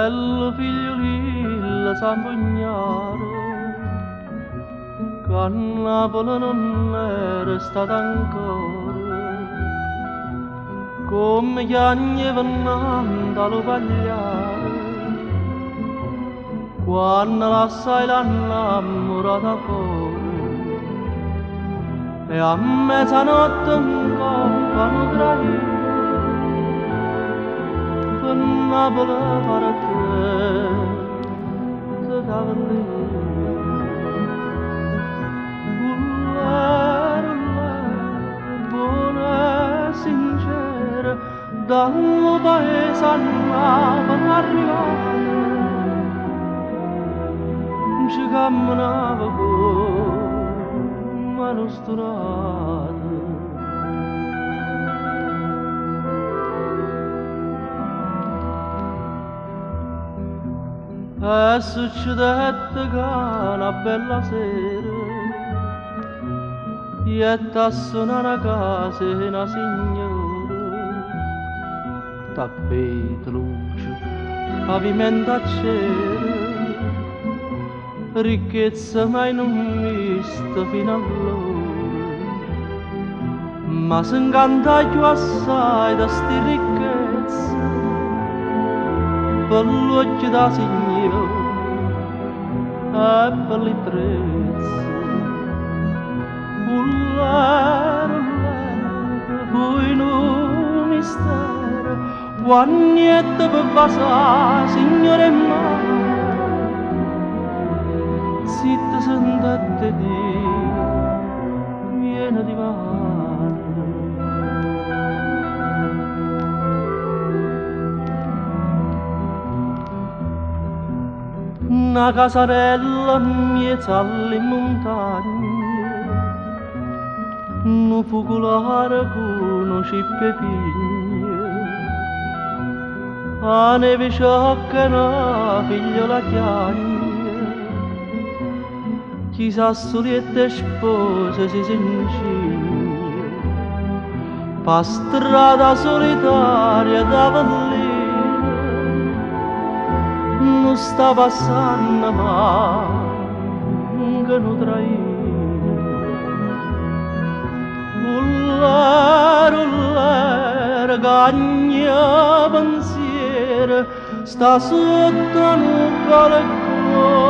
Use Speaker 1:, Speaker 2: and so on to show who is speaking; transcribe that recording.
Speaker 1: bello figliolino s'ampugnare, che a Napoli non era stato ancora, come chiagne vennando allo pagliare, quando l'assai l'annamorata fuori, e a mezzanotte un compagno traì, per Napoli per te dava lì. Buona e sincera, dal paese andavano arrivare, ci camminava come una strada. E succedette che una bella sera ietta a suonare a casa una signora, tappeti luce, pavimento a cielo, ricchezza mai non vista fino allora, ma s'inganta più assai da sti ricchezze, per l'occhio da signora e per l'intrezza. Ullare, fu in un mistero, quando niente per passare, signore mare, zitta sentette di, viene di mare. Una casarella in mezzo alle montagne, un focolare con un cippe a neve sciocca una figliola chiagna, chissà soliette spose si incigna, pa strada solitaria da vallina, non sta passando mai che non traì. Ullare, cagna pensiero, sta sotto un balcone.